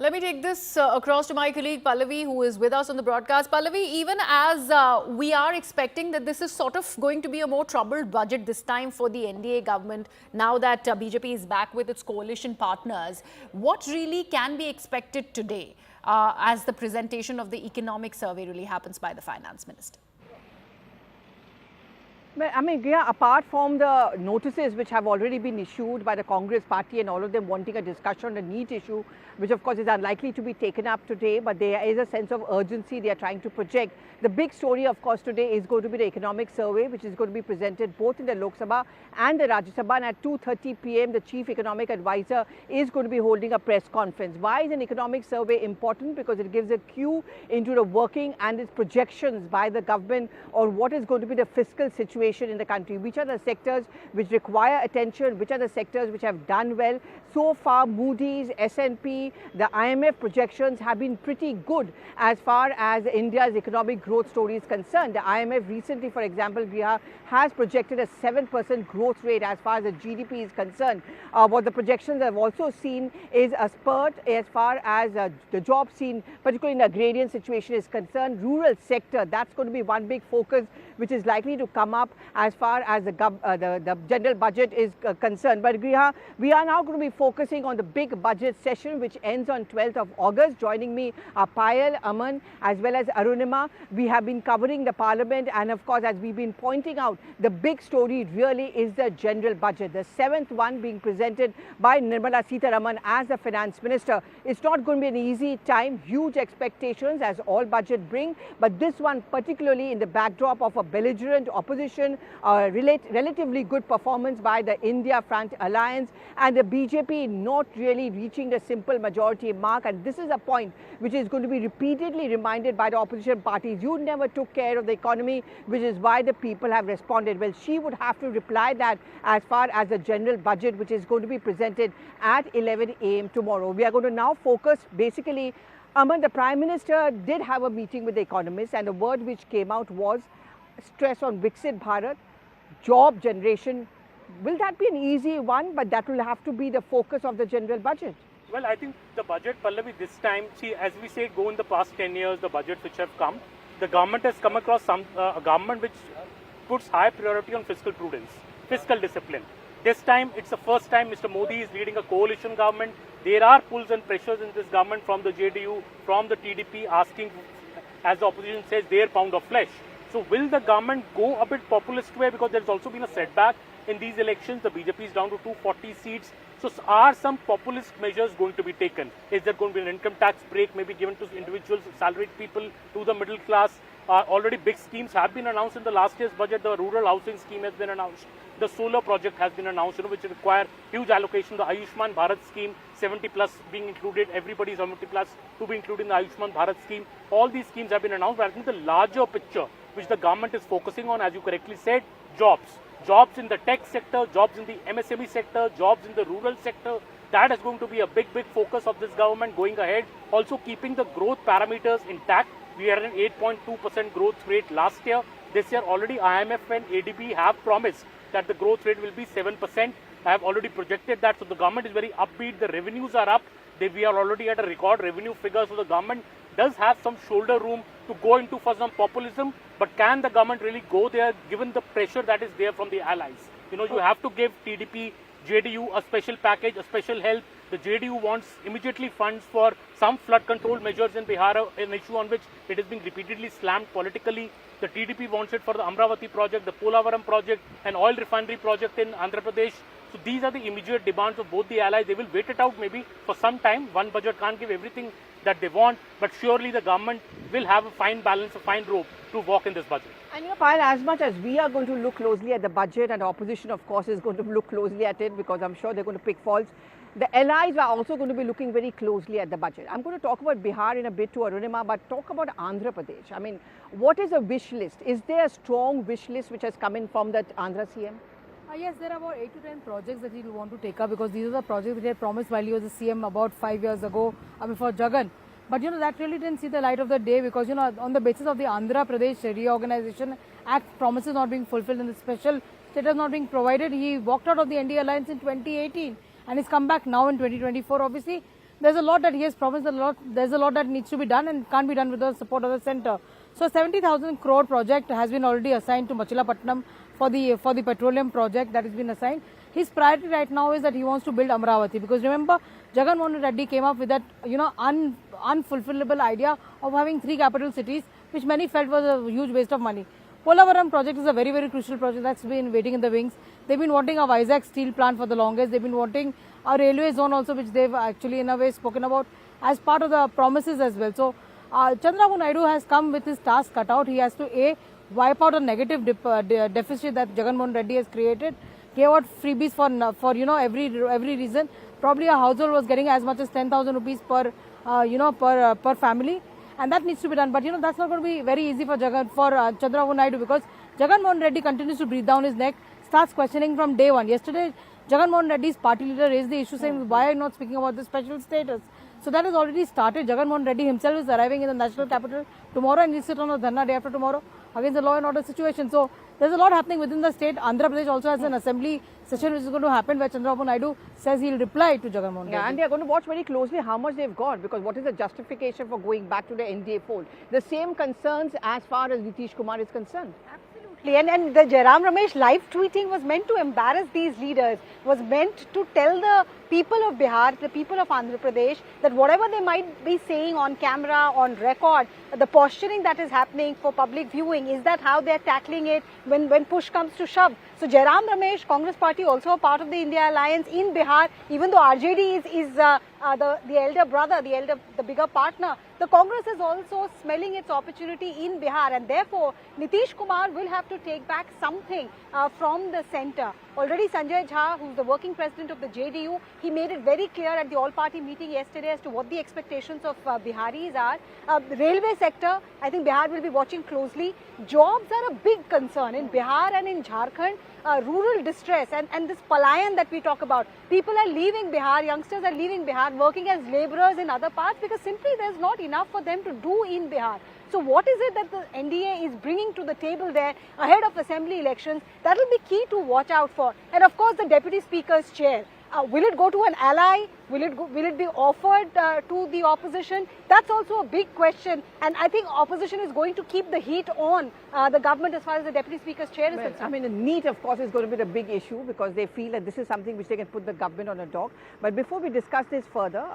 Let me take this across to my colleague Pallavi, who is with us on the broadcast. Pallavi, even as we are expecting that this is sort of going to be a more troubled budget this time for the NDA government, now that BJP is back with its coalition partners, what really can be expected today as the presentation of the economic survey really happens by the finance minister? I mean, yeah, apart from the notices which have already been issued by the Congress party and all of them wanting a discussion on the NEET issue, which of course is unlikely to be taken up today, but there is a sense of urgency they are trying to project. The big story, of course, today is going to be the economic survey, which is going to be presented both in the Lok Sabha and the Rajya Sabha. And at 2:30 p.m., the chief economic advisor is going to be holding a press conference. Why is an economic survey important? Because it gives a cue into the working and its projections by the government or what is going to be the fiscal situation in the country. Which are the sectors which require attention? Which are the sectors which have done well? So far, Moody's, S&P, the IMF projections have been pretty good as far as India's economic growth story is concerned. The IMF recently, for example, has projected a 7% growth rate as far as the GDP is concerned. What the projections have also seen is a spurt as far as the job scene, particularly in the agrarian situation, is concerned. Rural sector, that's going to be one big focus which is likely to come up as far as the general budget is concerned. But we are now going to be focusing on the big budget session which ends on 12th of August. Joining me are Payal, Aman as well as Arunima. We have been covering the parliament, and of course, as we've been pointing out, the big story really is the general budget, the 7th one being presented by Nirmala Sitharaman as the finance minister. It's not going to be an easy time, huge expectations as all budget bring, but this one particularly in the backdrop of a belligerent opposition, relatively good performance by the India Front Alliance and the BJP not really reaching the simple majority mark. And this is a point which is going to be repeatedly reminded by the opposition parties. You never took care of the economy, which is why the people have responded. Well, she would have to reply that as far as the general budget, which is going to be presented at 11 a.m. tomorrow. We are going to now focus basically, Aman, the Prime Minister did have a meeting with the economists, and the word which came out was stress on Viksit Bharat, job generation. Will that be an easy one? But that will have to be the focus of the general budget. Well, I think the budget, Pallavi, this time, see, as we say, go in the past 10 years, the budgets which have come, the government has come across a government which puts high priority on fiscal prudence, fiscal discipline. This time, it's the first time Mr. Modi is leading a coalition government. There are pulls and pressures in this government from the JDU, from the TDP, asking, as the opposition says, their pound of flesh. So will the government go a bit populist way, because there's also been a setback in these elections? The BJP is down to 240 seats. So are some populist measures going to be taken? Is there going to be an income tax break maybe given to individuals, salaried people, to the middle class? Already big schemes have been announced in the last year's budget. The rural housing scheme has been announced. The solar project has been announced, which require huge allocation. The Ayushman Bharat scheme, 70 plus being included, everybody is 70 plus to be included in the Ayushman Bharat scheme. All these schemes have been announced, but I think the larger picture which the government is focusing on, as you correctly said, jobs. Jobs in the tech sector, jobs in the MSME sector, jobs in the rural sector. That is going to be a big focus of this government going ahead. Also keeping the growth parameters intact. We had an 8.2% growth rate last year. This year already IMF and ADB have promised that the growth rate will be 7%. I have already projected that. So the government is very upbeat. The revenues are up. We are already at a record revenue figure. So the government does have some shoulder room to go into for some populism. But can the government really go there given the pressure that is there from the allies? You have to give TDP, JDU a special package, a special help. The JDU wants immediately funds for some flood control measures in Bihar, an issue on which it is being repeatedly slammed politically. The TDP wants it for the Amravati project, the Polavaram project, an oil refinery project in Andhra Pradesh. So these are the immediate demands of both the allies. They will wait it out maybe for some time. One budget can't give everything that they want, but surely the government will have a fine balance, a fine rope to walk in this budget. And Payal, as much as we are going to look closely at the budget, and the opposition of course is going to look closely at it, because I'm sure they're going to pick faults, the allies are also going to be looking very closely at the budget. I'm going to talk about Bihar in a bit to Arunima, but talk about Andhra Pradesh. I mean, what is a wish list? Is there a strong wish list which has come in from the Andhra CM? Yes, there are about 8 to 10 projects that he will want to take up, because these are the projects that he had promised while he was the CM about 5 years ago, before Jagan. But that really didn't see the light of the day, because on the basis of the Andhra Pradesh Reorganization Act promises not being fulfilled and the special status not being provided, he walked out of the NDA alliance in 2018 and he's come back now in 2024. Obviously, there's a lot that he has promised, there's a lot that needs to be done and can't be done with the support of the centre. So 70,000 crore project has been already assigned to Machilapatnam for the petroleum project that has been assigned. His priority right now is that he wants to build Amravati, because remember, Jagan Mohan Reddy came up with that unfulfillable idea of having 3 capital cities, which many felt was a huge waste of money. Polavaram project is a very, very crucial project that's been waiting in the wings. They've been wanting a Vizag steel plant for the longest. They've been wanting a railway zone also, which they've actually in a way spoken about as part of the promises as well. So Chandrababu Naidu has come with his task cut out. He has to wipe out a negative deficit that Jagan Mohan Reddy has created, gave out freebies for every reason. Probably a household was getting as much as 10,000 rupees per family, and that needs to be done. But that's not going to be very easy for Chandrababu Naidu, because Jagan Mohan Reddy continues to breathe down his neck, starts questioning from day one. Yesterday, Jagan Mohan Reddy's party leader raised the issue saying, why are you not speaking about the special status? So that has already started. Jagan Mohan Reddy himself is arriving in the national capital tomorrow, and he'll sit on a dharna day after tomorrow against the law and order situation. So there's a lot happening within the state. Andhra Pradesh also has an assembly session which is going to happen, where Chandrababu Naidu says he'll reply to Jagan Mohan Reddy. Yeah, and they are going to watch very closely how much they've got, because what is the justification for going back to the NDA fold? The same concerns as far as Nitish Kumar is concerned. And the Jairam Ramesh live tweeting was meant to embarrass these leaders, was meant to tell the people of Bihar, the people of Andhra Pradesh, that whatever they might be saying on camera, on record, the posturing that is happening for public viewing, is that how they are tackling it when push comes to shove? So Jairam Ramesh, Congress party, also a part of the India Alliance in Bihar, even though RJD is the elder brother, the bigger partner, the Congress is also smelling its opportunity in Bihar, and therefore Nitish Kumar will have to take back something from the centre. Already Sanjay Jha, who's the working president of the JDU, he made it very clear at the all-party meeting yesterday as to what the expectations of Biharis are. The railway sector, I think Bihar will be watching closely. Jobs are a big concern in Bihar and in Jharkhand. Rural distress and this palayan that we talk about. People are leaving Bihar, youngsters are leaving Bihar, working as labourers in other parts, because simply there's not enough for them to do in Bihar. So what is it that the NDA is bringing to the table there ahead of assembly elections? That will be key to watch out for. And of course, the Deputy Speaker's chair. Will it go to an ally? Will it be offered to the opposition? That's also a big question, and I think opposition is going to keep the heat on the government as far as the Deputy Speaker's chair is concerned. I mean, the NEET, of course, is going to be the big issue, because they feel that this is something which they can put the government on a dock. But before we discuss this further,